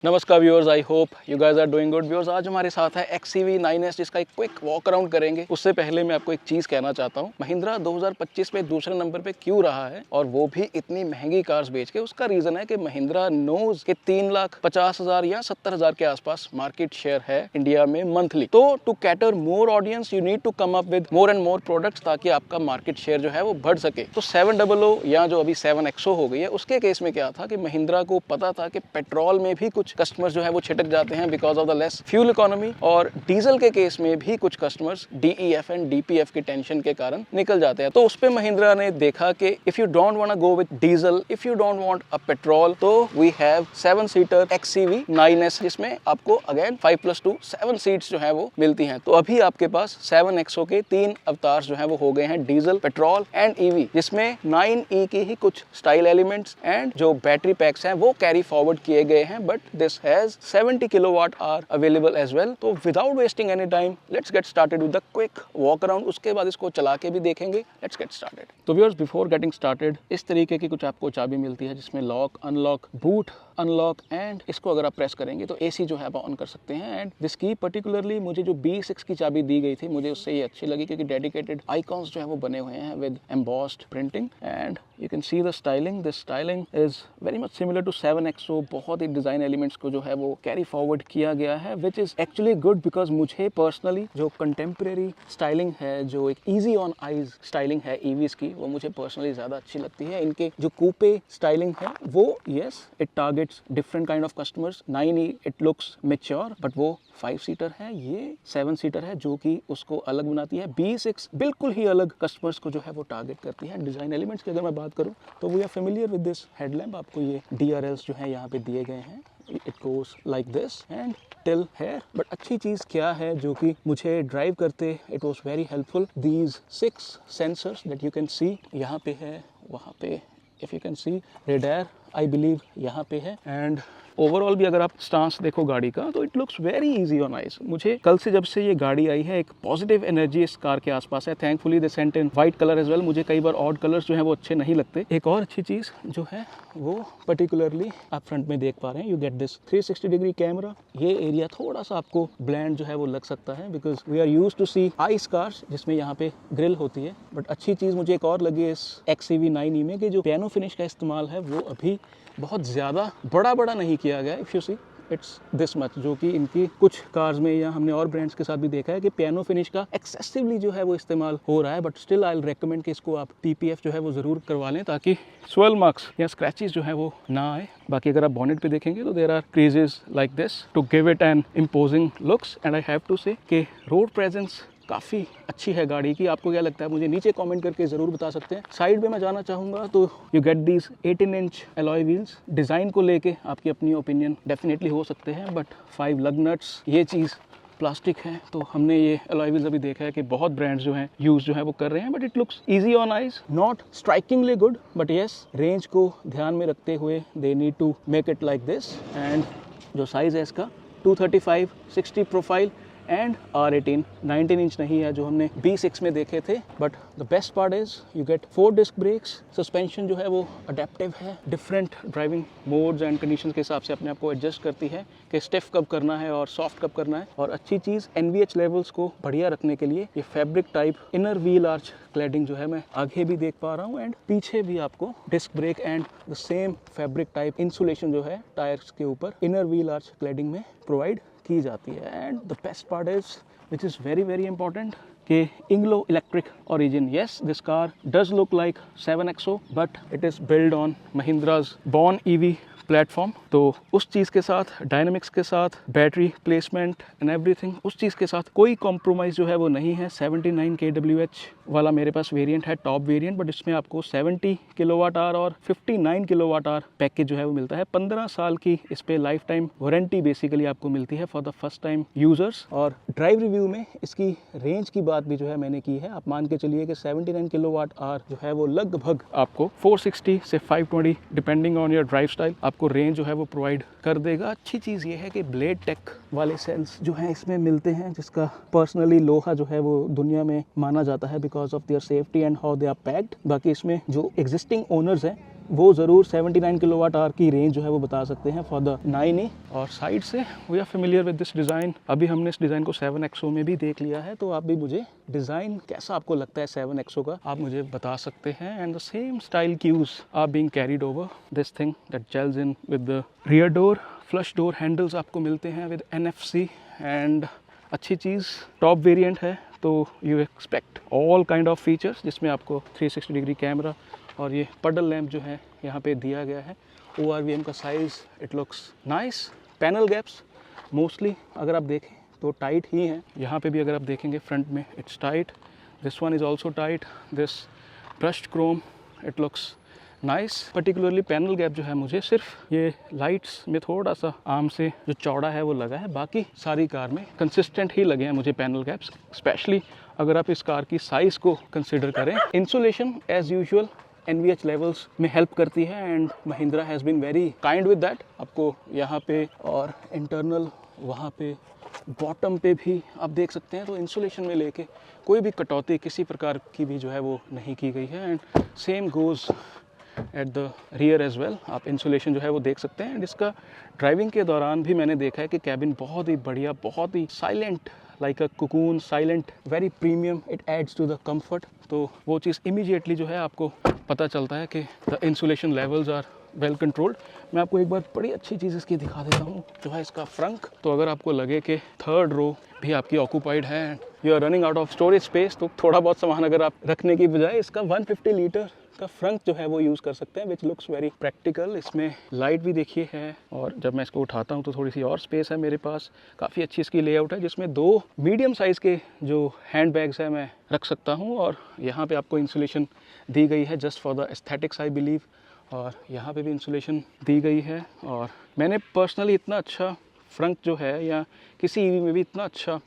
नमस्कार viewers, I hope you guys are doing good. Viewers, आज हमारे साथ है XCV 9S जिसका एक क्विक वॉक अराउंड करेंगे। उससे पहले मैं आपको एक चीज़ कहना चाहता हूँ, महिंद्रा 2025 में दूसरे नंबर पे क्यों रहा है और वो भी इतनी महंगी कार्स बेच के। उसका रीज़न है कि महिंद्रा नोज के 3,50,000 या 70,000 के आसपास मार्केट शेयर है इंडिया में मंथली। तो to cater more audience you need to come up with more and more products ताकि आपका मार्केट शेयर जो है वो बढ़ सके। तो 700 या जो अभी 7XO हो गई है, उसके केस में क्या था कि महिंद्रा को पता था कि पेट्रोल में भी कुछ कस्टमर्स जो है वो छिटक जाते हैं because of the less fuel economy, और डीजल के केस में भी कुछ कस्टमर्स DEF एंड DPF की टेंशन के कारण निकल जाते हैं। तो उस पे महिंद्रा ने देखा कि if you don't want to go with diesel, if you don't want a petrol, तो we have 7 seater XCV 9S जिसमें आपको अगेन 5+2 7 सीट्स जो है वो मिलती हैं। तो अभी आपके पास 7XO के 3 अवतार जो है वो हो गए हैं, डीजल, पेट्रोल एंड EV, जिसमें 9E की ही कुछ स्टाइल एलिमेंट्स एंड जो बैटरी पैक्स हैं वो कैरी फॉरवर्ड किए गए हैं, but this has 70 kilowatt hour available as well। तो without wasting any time, let's get started with the quick walk around। उसके बाद इसको चला के भी देखेंगे। Let's get started। तो viewers, before getting started, इस तरीके की कुछ आपको चाबी मिलती है जिसमें lock, unlock, boot, unlock and इसको अगर आप प्रेस करेंगे तो AC जो है आप ऑन कर सकते हैं। एंड दिस की पर्टिकुलरली मुझे जो B6 की चाबी दी गई थी, मुझे उससे ये अच्छी लगी क्योंकि डेडिकेटेड आइकॉन्स जो है वो बने हुए हैं with embossed printing and you can see the styling. This styling is very much similar to 7XO। बहुत ही डिजाइन एलिमेंट्स को जो है वो कैरी फॉरवर्ड किया गया है, which is actually good because मुझे पर्सनली जो कंटेम्प्रेरी स्टाइलिंग है, जो एक ईजी ऑन आईज स्टाइलिंग है EVs की, वो मुझे पर्सनली ज्यादा अच्छी लगती है। इनके जो कूपे स्टाइलिंग है वो yes it targets different kind of customers. 9E it looks mature, but वो 5 सीटर है, ये 7 सीटर है, जो कि उसको अलग बनाती है। B6 बिल्कुल ही अलग कस्टमर्स को जो है वो टारगेट करती है। डिजाइन एलिमेंट्स की अगर मैं बात करूं तो we are familiar with this headlamp. आपको ये DRLs जो है यहाँ पे दिए गए हैं, it goes like this and till here. But अच्छी चीज क्या है जो कि मुझे ड्राइव करते it was very helpful, these 6 sensors that you can सी। यहाँ पे है, वहाँ पे if you can C radar I believe यहाँ पे है। एंड ओवरऑल भी अगर आप स्टांस देखो गाड़ी का तो it looks very easy on eyes. मुझे कल से जब से ये गाड़ी आई है एक पॉजिटिव एनर्जी इस कार के आसपास है। Thankfully they sent in white colour as well. मुझे कई बार ऑड कलर्स जो है वो अच्छे नहीं लगते। एक और अच्छी चीज जो है वो पर्टिकुलरली आप फ्रंट में देख पा रहे हैं, you get this 360 degree camera. ये एरिया थोड़ा सा आपको ब्लैंड जो है वो लग सकता है because we are used to see ICE cars जिसमें यहाँ पे ग्रिल होती है। बट अच्छी चीज मुझे एक और लगी इस XCV 9E में कि जो पियानो फिनिश का इस्तेमाल है वो अभी बहुत ज़्यादा बड़ा नहीं किया गया। If you see it's this much, जो कि इनकी कुछ कार्स में या हमने और ब्रांड्स के साथ भी देखा है कि पियानो फिनिश का एक्सेसिवली जो है वो इस्तेमाल हो रहा है। But still I will recommend कि इसको आप PPF जो है वो ज़रूर करवा लें ताकि स्वेल मार्क्स या स्क्रैचेस जो है वो ना आए। बाकी अगर आप बॉनेट पे देखेंगे तो there are creases like this to give it an imposing looks. And I have to say कि रोड प्रेजेंस काफ़ी अच्छी है गाड़ी की। आपको क्या लगता है मुझे नीचे कमेंट करके ज़रूर बता सकते हैं। साइड पे मैं जाना चाहूँगा तो you get these 18 inch alloy wheels. Design को लेके आपकी अपनी ओपिनियन डेफिनेटली हो सकते हैं, बट 5 लग नट्स, ये चीज़ प्लास्टिक है। तो हमने ये अलॉय व्हील्स अभी देखा है कि बहुत ब्रांड्स जो हैं यूज़ जो है वो कर रहे हैं, but it looks easy on eyes, not strikingly good, but yes range को ध्यान में रखते हुए they need to make it like this. And जो साइज़ है इसका 235/60 प्रोफाइल एंड R18 19 इंच नहीं है जो हमने B6 में देखे थे। But the best part is you get 4 disc brakes. Suspension जो है वो अडेप्टिव है, different driving modes and conditions के हिसाब से अपने आप को एडजस्ट करती है कि स्टिफ कब करना है और सॉफ्ट कब करना है। और अच्छी चीज़ NVH लेवल्स को बढ़िया रखने के लिए ये fabric type inner wheel arch cladding जो है मैं आगे भी देख पा रहा हूँ एंड पीछे भी आपको disc brake and the same fabric type insulation जो है टायर्स के ऊपर इनर व्हील आर्च क्लैडिंग में प्रोवाइड की जाती है। And the best part is which is very important कि INGLO electric origin. Yes, this car does look like 7XO, but it is built on Mahindra's Born EV platform. तो उस चीज़ के साथ, dynamics के साथ, बैटरी प्लेसमेंट एंड एवरीथिंग, उस चीज़ के साथ कोई कॉम्प्रोमाइज़ जो है वो नहीं है। 79 kWh वाला मेरे पास वेरिएंट है, टॉप वेरिएंट, बट इसमें आपको 70 किलोवाट आवर और 59 किलोवाट आवर पैकेज जो है वो मिलता है। 15 साल की इस पे लाइफ टाइम वारंटी बेसिकली आपको मिलती है for the first time users. और ड्राइव रिव्यू में इसकी रेंज की बात भी जो है मैंने की है। आप मान के चलिए कि 79 किलोवाट आवर जो है वो लगभग आपको 460 से 520 depending on your drive style आपको रेंज जो है वो प्रोवाइड कर देगा। अच्छी चीज़ ये है कि ब्लेड टेक वाले सेल्स जो हैं इसमें मिलते हैं, जिसका पर्सनली लोहा जो है वो दुनिया में माना जाता है because of their safety and how they are packed. बाकी इसमें जो एग्जिस्टिंग ओनर्स हैं वो ज़रूर 79 किलोवाट आवर की रेंज जो है वो बता सकते हैं फॉर द 9e। और साइड से we are familiar with this design. अभी हमने इस डिज़ाइन को 7XO में भी देख लिया है, तो आप भी मुझे डिज़ाइन कैसा आपको लगता है 7XO का आप मुझे बता सकते हैं। And the same style cues are being carried over this thing that gels in with the rear door. Flush door handles आपको मिलते हैं विद NFC। एंड अच्छी चीज़ टॉप वेरिएंट है तो you expect all kind of features, जिसमें आपको 360 degree camera और ये पडल लैम्प जो है यहाँ पे दिया गया है। ORVM का size it looks nice. Panel gaps mostly अगर आप देखें तो टाइट ही हैं। यहाँ पे भी अगर आप देखेंगे फ्रंट में it's tight, this one is also tight, this brushed Chrome it looks nice. Particularly panel gap जो है मुझे सिर्फ ये लाइट्स में थोड़ा सा आर्म से जो चौड़ा है वो लगा है, बाकी सारी कार में कंसिस्टेंट ही लगे हैं मुझे पैनल गैप्स, स्पेशली अगर आप इस कार की साइज़ को कंसिडर करें। Insulation as usual NVH levels में हेल्प करती है and Mahindra has been very kind with that. आपको यहाँ पे और इंटरनल वहाँ पे बॉटम पे भी आप देख सकते हैं, तो इंसुलेशन में लेके कोई भी कटौती किसी प्रकार की भी जो है वो नहीं की गई है। And same goes at the rear as well. आप इंसुलेशन जो है वो देख सकते हैं। एंड इसका ड्राइविंग के दौरान भी मैंने देखा है कि कैबिन बहुत ही बढ़िया, बहुत ही silent, like a cocoon, silent, very premium, it adds to the comfort. तो वो चीज़ इमीडिएटली जो है आपको पता चलता है कि the insulation levels are well controlled. मैं आपको एक बार बड़ी अच्छी चीज़ इसकी दिखा देता हूँ, जो है इसका फ्रंक। तो अगर आपको लगे कि थर्ड रो भी आपकी ऑक्यूपाइड है, you are running out of storage space, तो थोड़ा बहुत सामान अगर आप रखने की बजाय इसका 150 लीटर का फ्रंक जो है वो यूज़ कर सकते हैं, विच लुक्स वेरी प्रैक्टिकल। इसमें लाइट भी देखिए है, और जब मैं इसको उठाता हूँ तो थोड़ी सी और स्पेस है मेरे पास। काफ़ी अच्छी इसकी लेआउट है, जिसमें 2 मीडियम साइज़ के जो हैंड बैग्स हैं मैं रख सकता हूँ। और यहाँ पे आपको इंसुलेशन दी गई है just for the aesthetics I believe, और यहाँ पे भी इंसुलेशन दी गई है। और मैंने पर्सनली इतना अच्छा फ्रंट जो है, या किसी ईवी में भी इतना अच्छा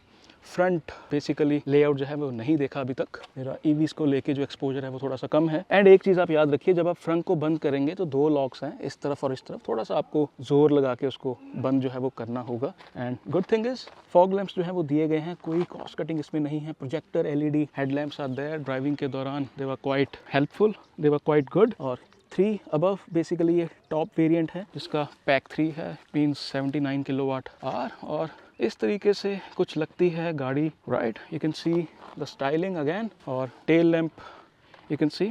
फ्रंट बेसिकली लेआउट जो है वो नहीं देखा अभी तक। मेरा ईवीज को लेके जो एक्सपोजर है वो थोड़ा सा कम है। एंड एक चीज़ आप याद रखिए, जब आप फ्रंट को बंद करेंगे तो 2 लॉक्स हैं, इस तरफ और इस तरफ, थोड़ा सा आपको जोर लगा के उसको बंद जो है वो करना होगा। And good thing is fog lamps जो है वो दिए गए हैं, कोई कॉस्ट कटिंग इसमें नहीं है। Projector LED headlamps are there. Driving के दौरान they were quite helpful, they were quite good. और 3 अबव बेसिकली ये टॉप वेरिएंट है, जिसका पैक 3 है, मीन्स 79 किलोवाट आवर। और इस तरीके से कुछ लगती है गाड़ी, right. You can see the styling again. और tail lamp you can see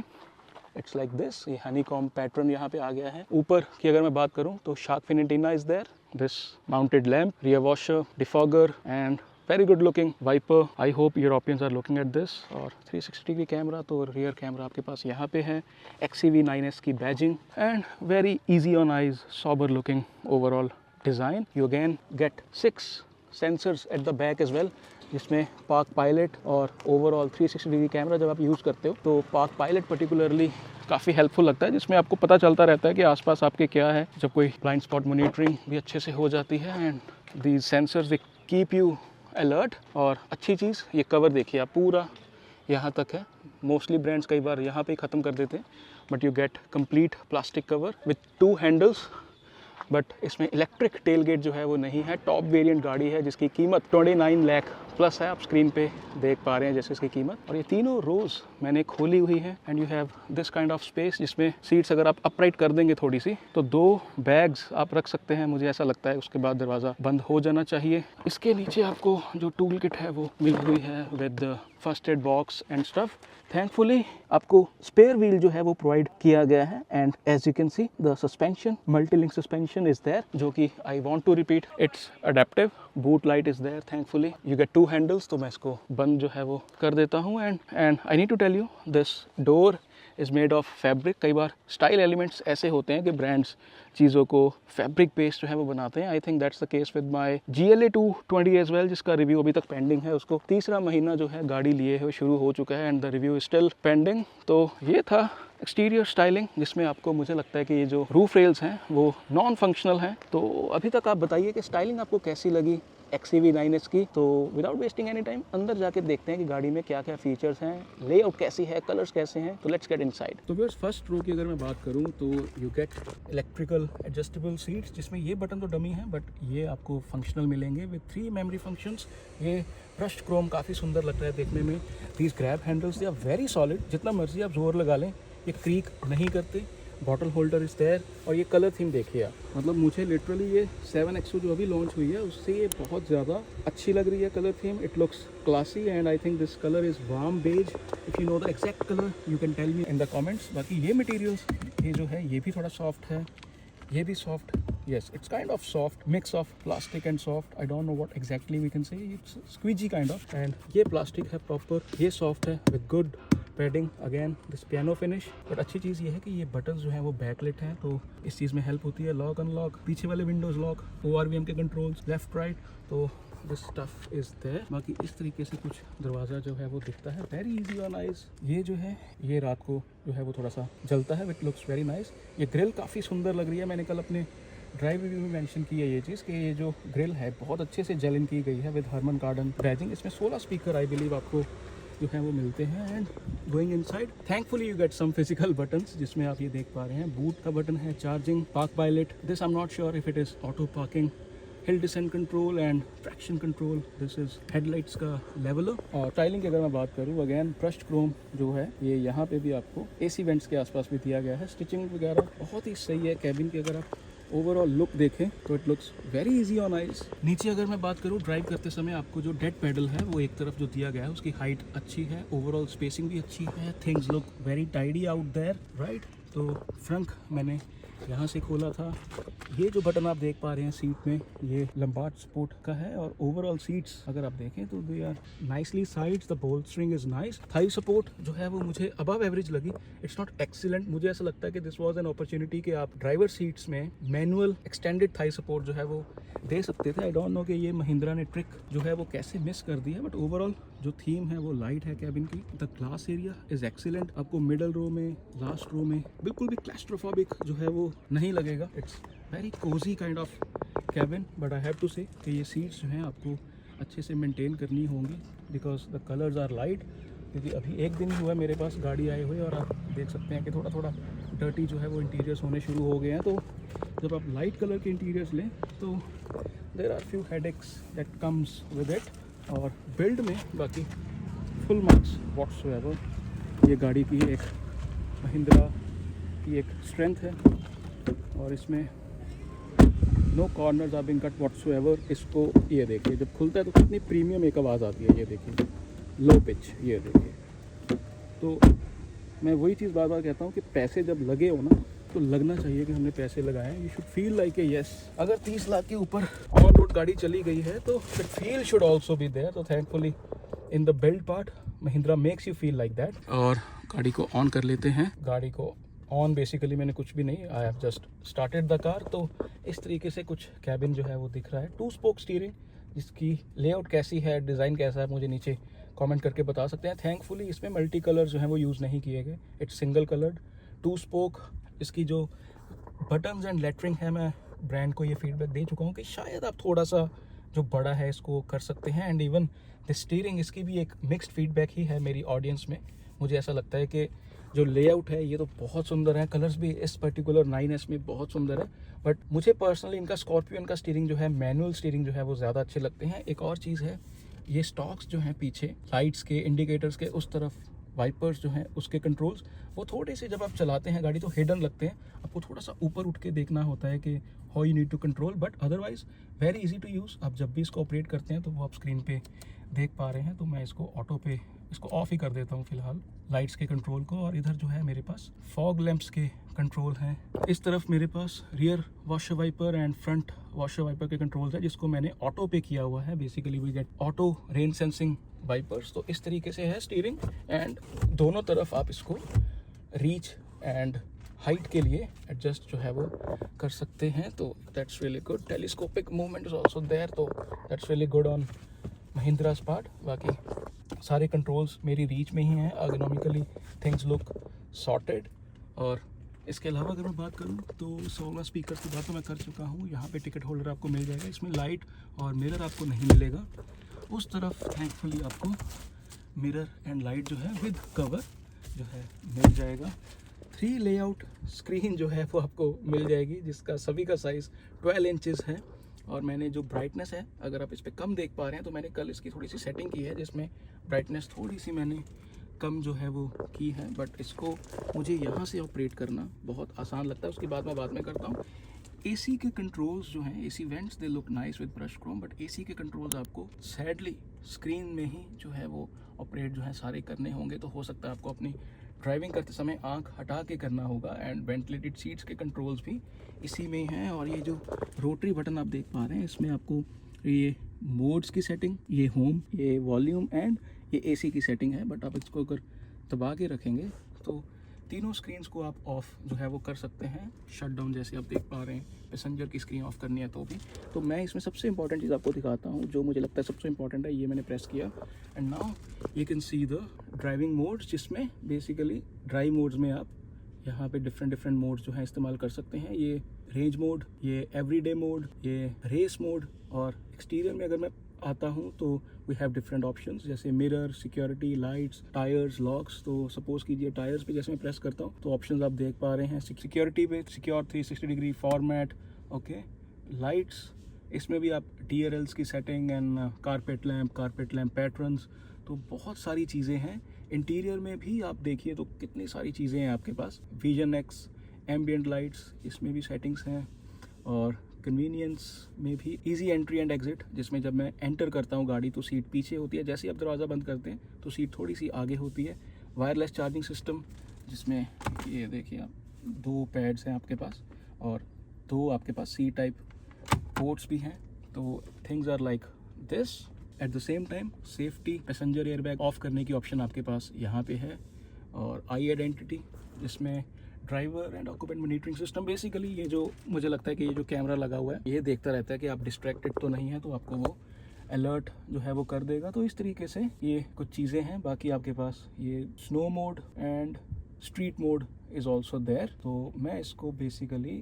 it's like this, ये हनीकॉम पैटर्न यहाँ पे आ गया है। ऊपर की अगर मैं बात करूँ तो shark fin antenna is there, this mounted lamp, rear washer, defogger and very good looking wiper. I hope Europeans are looking at this. और 360 डिग्री कैमरा, तो रियर कैमरा आपके पास यहाँ पे है। XCV 9S की badging and very easy on eyes, sober looking overall design. You again get 6 sensors at the back as well, जिसमें park pilot और ओवरऑल 360 डिग्री कैमरा जब आप यूज़ करते हो तो पार्क पायलट पर्टिकुलरली काफ़ी हेल्पफुल लगता है, जिसमें आपको पता चलता रहता है कि आसपास आपके क्या है। जब कोई ब्लाइंड स्पॉट मॉनिटरिंग भी अच्छे से हो जाती है। And these sensors they keep you alert. और अच्छी चीज़, ये कवर देखिए आप, पूरा यहाँ तक है। मोस्टली ब्रांड्स कई बार यहाँ पे ही ख़त्म कर देते हैं, but you get complete plastic cover with 2 handles. But इसमें इलेक्ट्रिक टेल गेट जो है वो नहीं है। टॉप वेरिएंट गाड़ी है जिसकी कीमत 29 लाख प्लस है, आप स्क्रीन पे देख पा रहे हैं जैसे इसकी कीमत। और ये तीनों रोज़ मैंने खोली हुई है। And you have this kind of space, जिसमें सीट्स अगर आप अपराइट कर देंगे थोड़ी सी तो 2 बैग्स आप रख सकते हैं, मुझे ऐसा लगता है। उसके बाद दरवाज़ा बंद हो जाना चाहिए। इसके नीचे आपको जो टूल किट है वो मिली हुई है with first aid box and stuff. Thankfully आपको स्पेयर व्हील जो है वो प्रोवाइड किया गया है। And as you can see the suspension, multilink suspension is there, जो कि I want to repeat, it's adaptive. Boot light is there thankfully. You get 2 handles, तो मैं इसको बंद जो है वो कर देता हूँ। And I need to tell you, this door is made of fabric. कई बार स्टाइल एलिमेंट्स ऐसे होते हैं कि ब्रांड्स चीज़ों को फैब्रिक बेस्ड जो है वो बनाते हैं। I think that's the case with my GLA 220 as well, जिसका रिव्यू अभी तक पेंडिंग है। उसको 3रा महीना जो है गाड़ी लिए हुए शुरू हो चुका है, and the review is still pending. तो ये था एक्सटीरियर स्टाइलिंग, जिसमें आपको, मुझे लगता है कि ये जो रूफ रेल्स हैं वो नॉन फंक्शनल हैं। तो अभी तक आप बताइए कि स्टाइलिंग आपको कैसी लगी XCV 9S की। तो विदाउट वेस्टिंग एनी टाइम अंदर जाके देखते हैं कि गाड़ी में क्या क्या फीचर्स हैं, लेआउट कैसी है, कलर्स कैसे हैं। तो लेट्स गेट इनसाइड। तो व्यूअर्स, फर्स्ट रो की अगर मैं बात करूं तो you get electrical adjustable seats, जिसमें ये बटन तो डमी है बट ये आपको फंक्शनल मिलेंगे विद 3 मेमोरी फंक्शंस। ये ब्रश्ड क्रोम काफ़ी सुंदर लग रहा है देखने में। These grab handles they are very solid, जितना मर्जी आप जोर लगा लें ये क्रीक नहीं करते। Bottle holder is there. और ये कलर थीम देखिए आप, मतलब मुझे लिटरली ये 7XO जो अभी लॉन्च हुई है उससे ये बहुत ज़्यादा अच्छी लग रही है colour theme. It looks classy and I think this colour is warm beige. If you know the exact colour you can tell me in the comments. बाकी ये मटेरियल्स ये जो है ये भी थोड़ा सॉफ्ट है, ये भी soft, yes it's kind of soft mix of plastic and soft, I don't know what exactly we can say, it's squeegee kind of। and ये plastic है proper, ये soft है with good padding, again this piano finish। But अच्छी चीज़ ये है कि ये buttons जो हैं वो बैकलिट हैं तो इस चीज़ में हेल्प होती है, लॉक अनलॉक, पीछे वाले विंडोज़ लॉक, ORVM के कंट्रोल्स लेफ्ट राइट, तो दिस स्टफ इज देयर। बाकी इस तरीके से कुछ दरवाज़ा जो है वो दिखता है, वेरी इजी ऑन आइज। ये जो है ये रात को जो है वो थोड़ा सा जलता है, इट लुक्स वेरी नाइस। ये ग्रिल काफ़ी सुंदर लग रही है, मैंने कल अपने ड्राइव रिव्यू में मेंशन की है ये चीज़ कि ये जो ग्रिल है बहुत अच्छे से जेल इन की गई है विद हरमन कार्डन बैजिंग। इसमें 16 स्पीकर आई बिलीव आपको जो है वो मिलते हैं। And going inside thankfully you get some physical buttons जिसमें आप ये देख पा रहे हैं, बूट का बटन है, charging, park pilot, this I am not sure if it is auto parking, hill descent control and traction control, this is headlights का लेवलर। और टाइलिंग की अगर मैं बात करूँ, अगेन ब्रश्ड क्रोम जो है ये यहाँ पे भी आपको AC वेंट्स के आसपास भी दिया गया है। स्टिचिंग वगैरह बहुत ही सही है। कैबिन की अगर आप ओवरऑल लुक देखें तो it looks very easy on eyes. नीचे अगर मैं बात करूँ ड्राइव करते समय, आपको जो डेड पैडल है वो एक तरफ जो दिया गया है उसकी हाइट अच्छी है, ओवरऑल स्पेसिंग भी अच्छी है, things look very tidy out there right. तो फ्रंट मैंने यहाँ से खोला था, ये जो बटन आप देख पा रहे हैं सीट में ये लंबार्ड स्पोर्ट का है। और ओवरऑल सीट्स अगर आप देखें तो they are nicely sides, the bolstering is nice, thigh support जो है वो मुझे अबव एवरेज लगी, इट्स नॉट एक्सीलेंट। मुझे ऐसा लगता है कि दिस वाज एन अपॉर्चुनिटी कि आप ड्राइवर सीट्स में मैनुअल एक्सटेंडेड थाई सपोर्ट जो है वो दे सकते थे। आई डोंट नो कि ये महिंद्रा ने ट्रिक जो है वो कैसे मिस कर दी है, बट ओवरऑल जो थीम है वो लाइट है कैबिन की। The glass area is excellent, आपको मिडल रो में, लास्ट रो में बिल्कुल भी क्लैस्ट्रोफोबिक जो है वो नहीं लगेगा। It's very cosy kind of cabin, but I have to say कि ये सीट्स जो हैं आपको अच्छे से मेंटेन करनी होंगी because the colours are light. क्योंकि अभी एक दिन ही हुआ मेरे पास गाड़ी आए हुए और आप देख सकते हैं कि थोड़ा थोड़ा डर्टी जो है वो इंटीरियर्स होने शुरू हो गए हैं। तो जब आप लाइट कलर के इंटीरियर्स लें तो there are few headaches that comes with it. और बिल्ड में बाकी फुल मार्क्स व्हाट्सएवर। ये गाड़ी की एक महिंद्रा की एक स्ट्रेंथ है और इसमें no corners are being cut whatsoever. इसको ये देखिए जब खुलता है तो कितनी प्रीमियम एक आवाज़ आती है, ये देखिए लो पिच, ये देखिए। तो मैं वही चीज़ बार बार कहता हूँ कि पैसे जब लगे हो ना तो लगना चाहिए कि हमने पैसे लगाए हैं। You should feel like a yes. अगर 30 लाख के ऊपर ऑन रोड गाड़ी चली गई है तो the feel should also be there. तो thankfully in the build part Mahindra makes you feel like that. और गाड़ी को ऑन कर लेते हैं। गाड़ी को ऑन बेसिकली मैंने कुछ भी नहीं, I have just started the car. तो इस तरीके से कुछ कैबिन जो है वो दिख रहा है। 2 स्पोक स्टीयरिंग, जिसकी लेआउट कैसी है, डिज़ाइन कैसा है, मुझे नीचे कमेंट करके बता सकते हैं। थैंकफुली इसमें मल्टी कलर जो है वो यूज़ नहीं किए गए, इट्स सिंगल कलर्ड 2 स्पोक। इसकी जो बटन्स एंड लेटरिंग है, मैं ब्रांड को ये फीडबैक दे चुका हूँ कि शायद आप थोड़ा सा जो बड़ा है इसको कर सकते हैं। एंड इवन द स्टीयरिंग, इसकी भी एक मिक्स्ड फीडबैक ही है मेरी ऑडियंस में। मुझे ऐसा लगता है कि जो लेआउट है ये तो बहुत सुंदर है, कलर्स भी इस पर्टिकुलर 9S में बहुत सुंदर है। बट मुझे पर्सनली इनका स्कॉर्पियन का स्टीयरिंग जो है, मैनुअल स्टीयरिंग जो है वो ज़्यादा अच्छे लगते हैं। एक और चीज़ है, ये स्टॉक्स जो हैं पीछे, लाइट्स के, इंडिकेटर्स के, उस तरफ वाइपर्स जो हैं उसके कंट्रोल्स, वो थोड़े से जब आप चलाते हैं गाड़ी तो हिडन लगते हैं। आपको थोड़ा सा ऊपर उठ के देखना होता है कि how you need to control, but otherwise very easy to use. आप जब भी इसको ऑपरेट करते हैं तो वो आप स्क्रीन पे देख पा रहे हैं। तो मैं इसको ऑटो पे इसको ऑफ ही कर देता हूँ फिलहाल, लाइट्स के कंट्रोल को। और इधर जो है मेरे पास फॉग लैंप्स के कंट्रोल हैं। इस तरफ मेरे पास rear washer wiper and front washer wiper के कंट्रोल्स हैं, जिसको मैंने ऑटो पे किया हुआ है। Basically we get auto rain sensing wipers. तो इस तरीके से है स्टीयरिंग, एंड दोनों तरफ आप इसको रीच एंड हाइट के लिए एडजस्ट जो है वो कर सकते हैं। तो that's really good. Telescopic movement is also there, तो that's really good on Mahindra part. बाकी सारे कंट्रोल्स मेरी रीच में ही हैं। Ergonomically things look sorted. और इसके अलावा अगर मैं बात करूं तो 16 स्पीकर की बात तो मैं कर चुका हूं। यहाँ पे टिकट होल्डर आपको मिल जाएगा, इसमें लाइट और मिरर आपको नहीं मिलेगा। उस तरफ थैंकफुली आपको मिरर एंड लाइट जो है विद कवर जो है मिल जाएगा। 3 लेआउट स्क्रीन जो है वो आपको मिल जाएगी, जिसका सभी का साइज़ 12 इंचेस है। और मैंने जो ब्राइटनेस है, अगर आप इस पर कम देख पा रहे हैं तो मैंने कल इसकी थोड़ी सी सेटिंग की है, जिसमें ब्राइटनेस थोड़ी सी मैंने कम जो है वो की है, बट इसको मुझे यहाँ से ऑपरेट करना बहुत आसान लगता है। उसके बाद मैं बाद में करता हूँ। एसी के कंट्रोल्स जो हैं, AC vents they look nice with brush Chrome, but AC के कंट्रोल्स आपको सैडली स्क्रीन में ही जो है वो ऑपरेट जो है सारे करने होंगे। तो हो सकता है आपको अपनी ड्राइविंग करते समय आंख हटा के करना होगा। एंड वेंटिलेटेड सीट्स के कंट्रोल्स भी इसी में ही हैं। और ये जो रोटरी बटन आप देख पा रहे हैं, इसमें आपको ये मोड्स की सेटिंग, ये होम, ये वॉल्यूम एंड ये एसी की सेटिंग है। बट आप इसको अगर दबा के रखेंगे तो तीनों स्क्रीन्स को आप ऑफ जो है वो कर सकते हैं। शट डाउन जैसे आप देख पा रहे हैं, पैसेंजर की स्क्रीन ऑफ करनी है तो भी। तो मैं इसमें सबसे इंपॉर्टेंट चीज़ आपको दिखाता हूँ, जो मुझे लगता है सबसे इंपॉर्टेंट है। ये मैंने प्रेस किया and now you can see the driving modes, जिसमें बेसिकली ड्राइव मोड्स में आप यहाँ पे डिफरेंट मोड्स जो है इस्तेमाल कर सकते हैं। ये रेंज मोड, ये एवरीडे मोड, ये रेस मोड। और एक्सटीरियर में अगर मैं आता हूँ तो वी हैव डिफरेंट ऑप्शंस, जैसे mirror, security, lights, tyres, locks. तो सपोज कीजिए टायर्स पे जैसे मैं प्रेस करता हूँ तो ऑप्शंस आप देख पा रहे हैं। सिक्योरिटी पे secure 360 degree format, okay. Lights, इसमें भी आप DRLs की setting and carpet lamp patterns, तो बहुत सारी चीज़ें हैं। इंटीरियर में भी आप देखिए तो कितनी सारी चीज़ें हैं आपके पास। विजन एक्स, एम्बियंट लाइट्स, इसमें भी सेटिंग्स हैं। और कन्वीनियंस में भी इजी एंट्री एंड एग्जिट, जिसमें जब मैं एंटर करता हूँ गाड़ी तो सीट पीछे होती है, जैसे ही आप दरवाज़ा बंद करते हैं तो सीट थोड़ी सी आगे होती है। वायरलेस चार्जिंग सिस्टम, जिसमें ये देखिए आप 2 पैड्स हैं आपके पास और 2 आपके पास C टाइप पोर्ट्स भी हैं। तो things are like this. At the same time safety, passenger airbag off करने की ऑप्शन आपके पास यहाँ पे है। और आई आइडेंटिटी, जिसमें driver and occupant monitoring system. Basically ये जो मुझे लगता है कि ये जो कैमरा लगा हुआ है ये देखता रहता है कि आप डिस्ट्रैक्टेड तो नहीं है, तो आपको वो अलर्ट जो है वो कर देगा। तो इस तरीके से ये कुछ चीज़ें हैं। बाकी आपके पास ये snow mode and street mode is also there. तो मैं इसको बेसिकली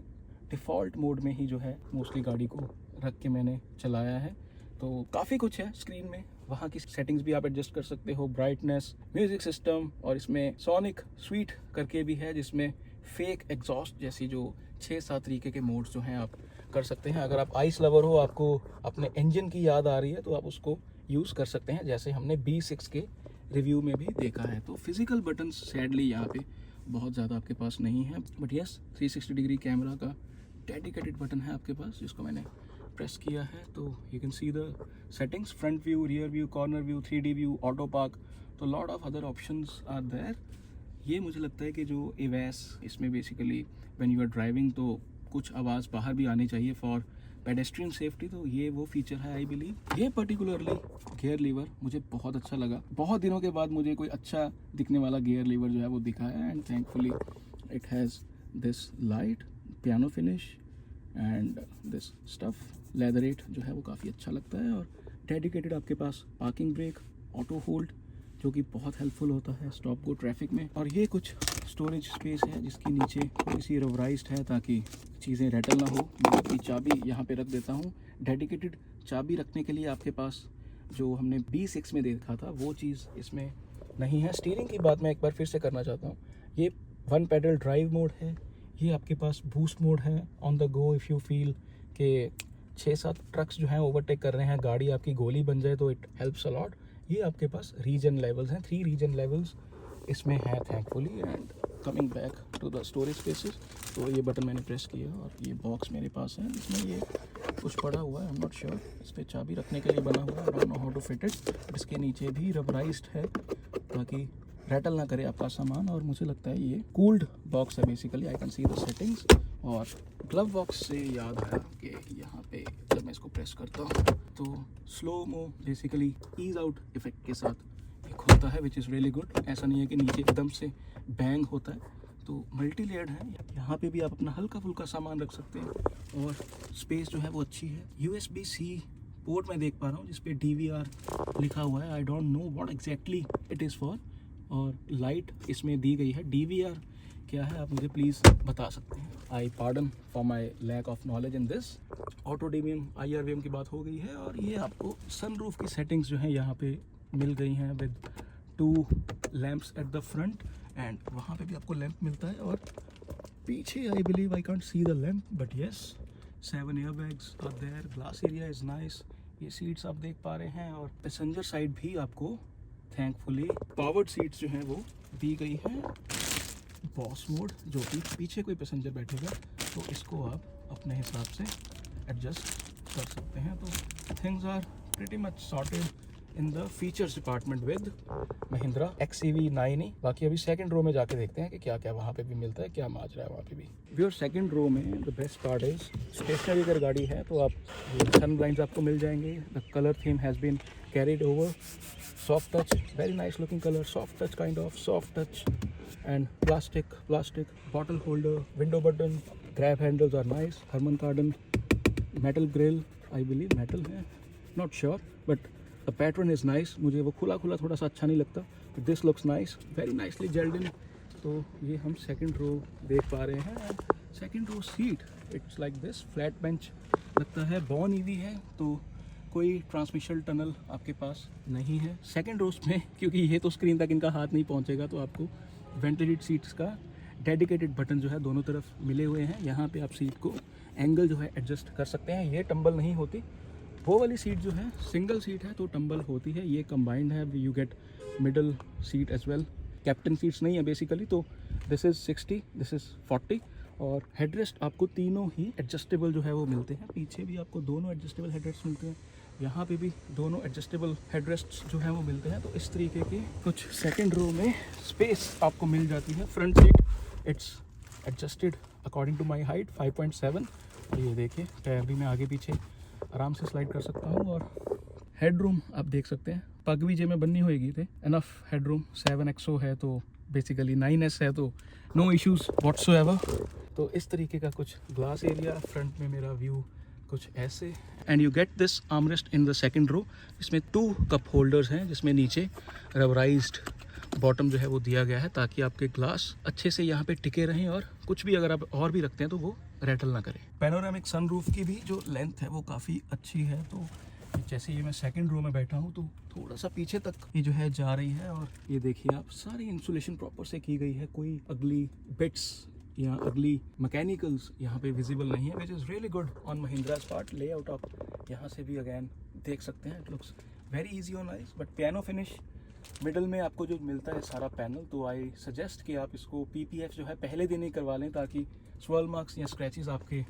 डिफ़ॉल्ट मोड में ही जो है मोस्टली गाड़ी को रख के मैंने चलाया है। तो काफ़ी कुछ है स्क्रीन में, वहाँ की सेटिंग्स भी आप एडजस्ट कर सकते हो, ब्राइटनेस, म्यूज़िक सिस्टम, और इसमें सोनिक स्वीट करके भी है, जिसमें फेक एग्जॉस्ट जैसी जो 6-7 तरीके के मोड्स जो हैं आप कर सकते हैं। अगर आप आइस लवर हो, आपको अपने इंजन की याद आ रही है, तो आप उसको यूज़ कर सकते हैं, जैसे हमने B6 के रिव्यू में भी देखा है। तो फिजिकल बटन सैडली यहाँ पे बहुत ज़्यादा आपके पास नहीं है, बट यस 360 डिग्री कैमरा का डेडिकेटेड बटन है आपके पास, जिसको मैंने प्रेस किया है। तो you can see the settings, front view, rear view, corner view, 3D view, auto park, तो lot of other options are there. ये मुझे लगता है कि जो एवैस, इसमें basically when you are driving तो कुछ आवाज़ बाहर भी आनी चाहिए फॉर पेडेस्ट्रियन सेफ्टी, तो ये वो फीचर है आई बिलीव। ये पर्टिकुलरली गियर लीवर मुझे बहुत अच्छा लगा। बहुत दिनों के बाद मुझे कोई अच्छा दिखने वाला गियर लीवर जो है वो दिखा है। And thankfully it has this light piano finish and this stuff. Leatherette जो है वो काफ़ी अच्छा लगता है। और डेडिकेटेड आपके पास पार्किंग ब्रेक, ऑटो होल्ड, जो कि बहुत हेल्पफुल होता है स्टॉप गो ट्रैफिक में। और ये कुछ स्टोरेज स्पेस है जिसकी नीचे थोड़ी सी रबराइज्ड है ताकि चीज़ें रैटल ना हो। मैं अपनी चाबी यहाँ पे रख देता हूँ। डेडिकेटेड चाबी रखने के लिए आपके पास जो हमने B6 में देखा था वो चीज़ इसमें नहीं है। स्टीयरिंग की बात मैं एक बार फिर से करना चाहता हूँ। ये 1 पैडल ड्राइव मोड है। ये आपके पास बूस्ट मोड है, on the go if you feel के 6-7 ट्रक्स जो हैं ओवरटेक कर रहे हैं, गाड़ी आपकी गोली बन जाए, तो इट हेल्प्स अलॉट। ये आपके पास रीजन लेवल्स हैं, 3 रीजन लेवल्स इसमें है thankfully. And coming back to the storage spaces, तो ये बटन मैंने प्रेस किया और ये बॉक्स मेरे पास है, इसमें ये कुछ पड़ा हुआ है, आई एम नॉट श्योर। इस पर चाबी रखने के लिए बना हुआ है, I don't know how to fit it. इसके नीचे भी रबराइज्ड है ताकि रैटल ना करे आपका सामान। और मुझे लगता है ये कूल्ड बॉक्स है basically. I can see the settings. और ग्लव बॉक्स से याद आया कि यहाँ पे जब मैं इसको प्रेस करता हूँ तो slow mo basically ease out effect के साथ ये खुलता है, विच इज़ रियली गुड। ऐसा नहीं है कि नीचे एकदम से बैंग होता है। तो मल्टी लेयर्ड है, यहाँ पे भी आप अपना हल्का फुल्का सामान रख सकते हैं और स्पेस जो है वो अच्छी है। USB-C पोर्ट मैं देख पा रहा हूँ जिसपे DVR लिखा हुआ है। I don't know what exactly it is for. और लाइट इसमें दी गई है। DVR क्या है आप मुझे प्लीज़ बता सकते हैं। I pardon for my lack of knowledge in this. Auto dimming, IRVM की बात हो गई है। और ये आपको सनरूफ की सेटिंग्स जो हैं यहाँ पे मिल गई हैं with 2 lamps at the front. And वहाँ पे भी आपको लैंप मिलता है। और पीछे I believe I can't see the lamp, but yes 7 airbags are there. Glass area is nice. ये सीट्स आप देख पा रहे हैं। और पैसेंजर साइड भी आपको थैंकफुली पावर्ड सीट्स जो हैं वो दी गई है। बॉस मोड, जो कि पीछे कोई पैसेंजर बैठेगा तो इसको आप अपने हिसाब से एडजस्ट कर सकते हैं। तो things are pretty much sorted in the features department with Mahindra XCV9E। बाकी अभी सेकंड रो में जाके देखते हैं कि क्या क्या वहाँ पे भी मिलता है, क्या माज रहा है वहाँ पे भी। व्यूअर सेकंड रो में the best part is stationary अगर गाड़ी है तो आप सन ब्लाइंड्स आपको मिल जाएंगे। The colour theme has been carried over, soft touch, very nice looking colour, soft touch kind of soft touch and plastic bottle holder, window button, grab handles are nice, Harman Kardon, metal grill, I believe metal है, not sure but the pattern is nice. मुझे वो खुला थोड़ा सा अच्छा नहीं लगता, but this looks nice, very nicely gelled in. तो ये हम सेकंड रो देख पा रहे हैं। Second row seat it's like this, flat bench लगता है, बॉर्न ईवी है तो कोई ट्रांसमिशन टनल आपके पास नहीं है सेकंड रोज में, क्योंकि ये तो स्क्रीन तक इनका हाथ नहीं पहुंचेगा। तो आपको वेंटिलेटेड सीट्स का डेडिकेटेड बटन जो है दोनों तरफ मिले हुए हैं। यहाँ पे आप सीट को एंगल जो है एडजस्ट कर सकते हैं। ये टंबल नहीं होती, वो वाली सीट जो है सिंगल सीट है तो टंबल होती है, ये कंबाइंड है। You get middle seat as well, captain seats नहीं है बेसिकली। तो दिस इज़ 60, दिस इज़ 40 और हेडरेस्ट आपको तीनों ही एडजस्टेबल जो है वो मिलते हैं। पीछे भी आपको दोनों एडजस्टेबल हेडरेस्ट मिलते हैं, यहाँ पे भी दोनों एडजस्टेबल हेडरेस्ट जो है वो मिलते हैं। तो इस तरीके की कुछ सेकंड रो में स्पेस आपको मिल जाती है। Front seat it's adjusted according to my height 5.7 और ये देखिए टायर भी मैं आगे पीछे आराम से स्लाइड कर सकता हूँ। और हेडरूम आप देख सकते हैं, पग भी जे में बननी होएगी थे, एनफ हेडरूम। 7XO है तो बेसिकली 9S है तो नो इश्यूज व्हाट्सोएवर। तो इस तरीके का कुछ ग्लास एरिया, फ्रंट में मेरा व्यू कुछ ऐसे। And you get this armrest in the second row. इसमें 2 कप होल्डर्स हैं जिसमें नीचे रबराइज्ड बॉटम जो है वो दिया गया है ताकि आपके ग्लास अच्छे से यहाँ पे टिके रहें और कुछ भी अगर आप और भी रखते हैं तो वो रैटल ना करे। पैनोरामिक सनरूफ की भी जो लेंथ है वो काफ़ी अच्छी है। तो जैसे ये मैं सेकंड रो में बैठा हूँ तो थोड़ा सा पीछे तक ये जो है जा रही है। और ये देखिए आप, सारी इंसुलेशन प्रॉपर से की गई है, कोई अगली बिट्स या अगली मैकेनिकल्स यहाँ पे विजिबल नहीं है, which is really good on Mahindra's part. Layout आप यहाँ से भी अगेन देख सकते हैं, it looks very easy on eyes. But piano finish middle में आपको जो मिलता है सारा पैनल, तो आई सजेस्ट कि आप इसको PPF जो है पहले दिन ही करवा लें ताकि स्वर्ल मार्क्स या स्क्रैचेस आपके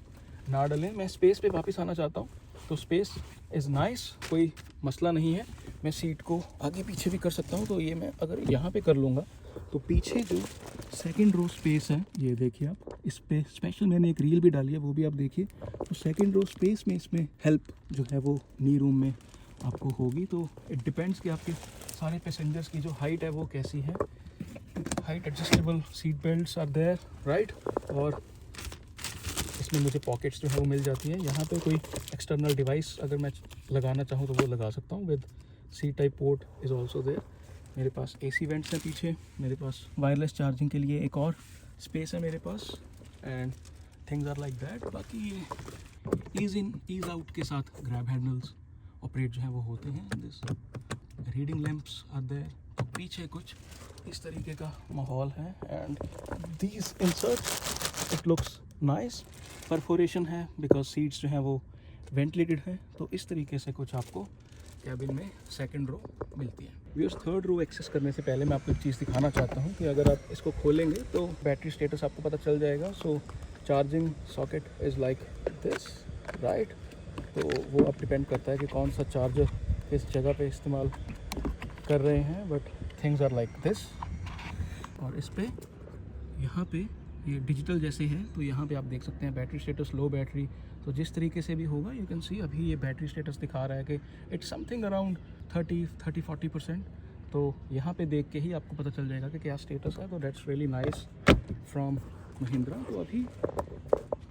ना डलें। मैं स्पेस पे वापस आना चाहता हूँ, तो स्पेस इज़ नाइस, कोई मसला नहीं है। मैं सीट को आगे पीछे भी कर सकता हूँ। तो ये मैं अगर यहाँ पे कर लूँगा तो पीछे जो सेकंड रो स्पेस है, ये देखिए आप, इस पे स्पेशल मैंने एक रील भी डाली है, वो भी आप देखिए। तो सेकंड रो स्पेस में इसमें हेल्प जो है वो नी रूम में आपको होगी। तो इट डिपेंड्स कि आपके सारे पैसेंजर्स की जो हाइट है वो कैसी है। Height adjustable seat belts are there, right. और इसमें मुझे पॉकेट्स जो है वो मिल जाती है। यहाँ पे कोई एक्सटर्नल डिवाइस अगर मैं लगाना चाहूँ तो वो लगा सकता हूँ। With C type port is also there. मेरे पास AC वेंट्स हैं पीछे, मेरे पास वायरलेस चार्जिंग के लिए एक और स्पेस है मेरे पास, and things are like that. बाकी ये ईज इन ईज आउट के साथ ग्रैब हैंडल्स ऑपरेट जो है वो होते हैं। This reading lamps are there. तो पीछे कुछ इस तरीके का माहौल है and these inserts it looks nice. Perforation है बिकॉज सीट्स जो हैं वो वेंटिलेटेड हैं। तो इस तरीके से कुछ आपको कैबिन में सेकंड रो मिलती है। व्यूअर्स, थर्ड रो एक्सेस करने से पहले मैं आपको एक चीज़ दिखाना चाहता हूँ कि अगर आप इसको खोलेंगे तो बैटरी स्टेटस आपको पता चल जाएगा। So charging socket is like this, right. तो वो अब डिपेंड करता है कि कौन सा चार्जर किस जगह पे इस्तेमाल कर रहे हैं, but things are like this. और इस पे यहाँ पे ये डिजिटल जैसे है, तो यहाँ पे आप देख सकते हैं बैटरी स्टेटस, लो बैटरी। तो जिस तरीके से भी होगा यू कैन सी, अभी ये बैटरी स्टेटस दिखा रहा है कि इट्स समथिंग अराउंड 30-40%। तो यहाँ पे देख के ही आपको पता चल जाएगा कि क्या स्टेटस है। तो that's really nice from Mahindra. तो अभी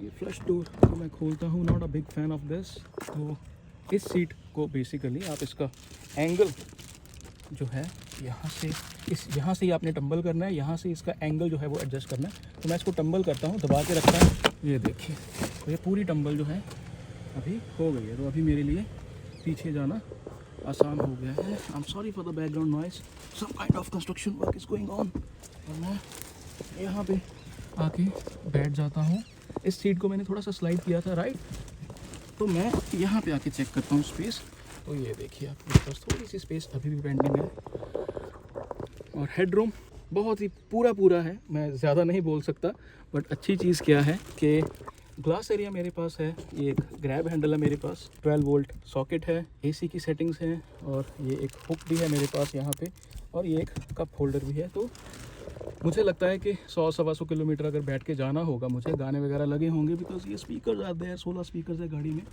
ये फ्लश डोर तो मैं खोलता हूँ, not a big fan of this. तो इस सीट को बेसिकली आप इसका एंगल जो है यहाँ से ही आपने टंबल करना है, यहाँ से इसका एंगल जो है वो एडजस्ट करना है। तो मैं इसको टंबल करता हूँ, दबा के रखता हूँ, ये देखिए। तो ये पूरी टंबल जो है अभी हो गई है। तो अभी मेरे लिए पीछे जाना आसान हो गया है। I am sorry for the background noise, some kind of construction work is going on. और मैं यहाँ पे आके बैठ जाता हूँ। इस सीट को मैंने थोड़ा सा स्लाइड किया था, राइट। तो मैं यहाँ पे आके चेक करता हूँ स्पेस। तो ये देखिए आप, मेरे पास थोड़ी सी स्पेस अभी भी पेंडिंग है। और हेडरूम बहुत ही पूरा है, मैं ज़्यादा नहीं बोल सकता, बट अच्छी चीज़ क्या है कि ग्लास एरिया मेरे पास है। ये एक ग्रैब हैंडल है मेरे पास, 12 वोल्ट सॉकेट है, एसी की सेटिंग्स हैं, और ये एक हुक भी है मेरे पास यहाँ पे, और ये एक कप होल्डर भी है। तो मुझे लगता है कि 100-125 किलोमीटर अगर बैठ के जाना होगा मुझे, गाने वगैरह लगे होंगे, बिकॉज ये स्पीकर आते हैं, 16 स्पीकर है गाड़ी में।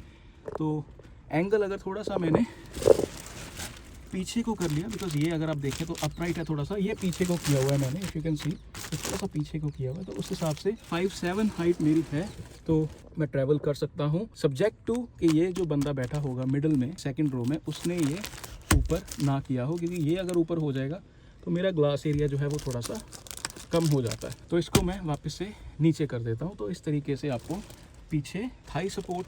तो एंगल अगर थोड़ा सा मैंने पीछे को कर लिया, बिकॉज ये अगर आप देखें तो अपराइट है थोड़ा सा, ये पीछे को किया हुआ है मैंने, इफ यू कैन सी, तो थोड़ा सा पीछे को किया हुआ है। तो उस हिसाब से 5'7" हाइट मेरी है, तो मैं ट्रैवल कर सकता हूँ, सब्जेक्ट टू कि ये जो बंदा बैठा होगा मिडिल में सेकंड रो में, उसने ये ऊपर ना किया हो, क्योंकि ये अगर ऊपर हो जाएगा तो मेरा ग्लास एरिया जो है वो थोड़ा सा कम हो जाता है। तो इसको मैं वापस से नीचे कर देता हूँ। तो इस तरीके से आपको पीछे थाई सपोर्ट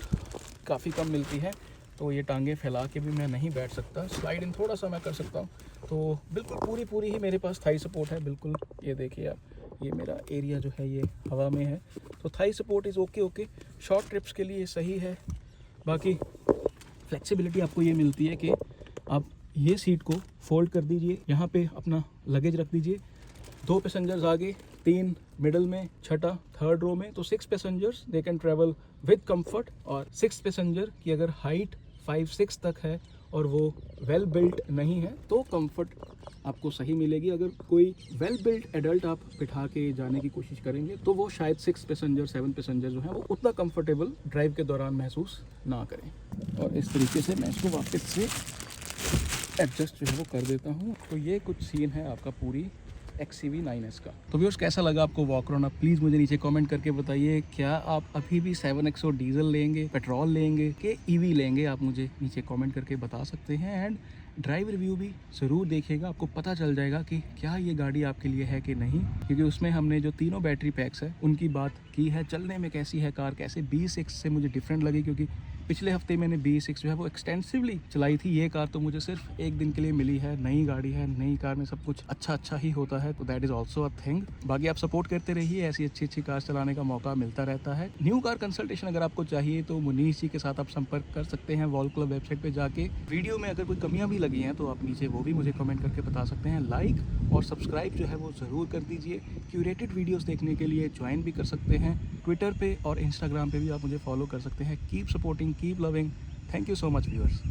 काफ़ी कम मिलती है, तो ये टांगे फैला के भी मैं नहीं बैठ सकता, स्लाइड इन थोड़ा सा मैं कर सकता हूँ। तो बिल्कुल पूरी ही मेरे पास थाई सपोर्ट है, बिल्कुल। ये देखिए आप, ये मेरा एरिया जो है ये हवा में है, तो Thai support is okay. Short trips के लिए सही है। बाकी फ्लेक्सिबिलिटी आपको ये मिलती है कि आप ये सीट को फोल्ड कर दीजिए, यहाँ पे अपना लगेज रख दीजिए, 2 पैसेंजर्स आगे, 3 मिडल में, छठा थर्ड रो में, तो 6 passengers they can travel with comfort. और 6 पैसेंजर की अगर हाइट 5'6" तक है और वो वेल बिल्ट नहीं है तो कंफर्ट आपको सही मिलेगी। अगर कोई वेल बिल्ट एडल्ट आप बिठा के जाने की कोशिश करेंगे तो वो शायद 6 पैसेंजर 7 पैसेंजर जो है वो उतना कंफर्टेबल ड्राइव के दौरान महसूस ना करें। और इस तरीके से मैं इसको वापस से एडजस्ट जो है वो कर देता हूँ। तो ये कुछ सीन है आपका पूरी XCV 9S का। तो व्यूअर्स, कैसा लगा आपको वॉक अराउंड? आप प्लीज़ मुझे नीचे कमेंट करके बताइए, क्या आप अभी भी 7XO डीजल लेंगे, पेट्रोल लेंगे कि EV लेंगे? आप मुझे नीचे कमेंट करके बता सकते हैं। एंड ड्राइव रिव्यू भी ज़रूर देखिएगा, आपको पता चल जाएगा कि क्या ये गाड़ी आपके लिए है कि नहीं, क्योंकि उसमें हमने जो तीनों बैटरी पैक्स है उनकी बात की है। चलने में कैसी है कार, कैसे BE6 से मुझे डिफरेंट लगी, क्योंकि पिछले हफ्ते मैंने BE6 जो है वो एक्सटेंसिवली चलाई थी। ये कार तो मुझे सिर्फ एक दिन के लिए मिली है, नई गाड़ी है, नई कार में सब कुछ अच्छा ही होता है, तो that is also a thing. बाकी आप सपोर्ट करते रहिए, ऐसी अच्छी कार चलाने का मौका मिलता रहता है। न्यू कार कंसल्टेशन अगर आपको चाहिए तो मुनीश जी के साथ आप संपर्क कर सकते हैं वॉल क्लब वेबसाइट पर जाके। वीडियो में अगर कोई कमियाँ भी लगी हैं तो आप नीचे वो भी मुझे कमेंट करके बता सकते हैं। लाइक और सब्सक्राइब जो है वो ज़रूर कर दीजिए। क्यूरेटेड वीडियोज़ देखने के लिए ज्वाइन भी कर सकते हैं। ट्विटर पे और इंस्टाग्राम पे भी आप मुझे फॉलो कर सकते हैं। Keep supporting, keep loving. Thank you so much, viewers.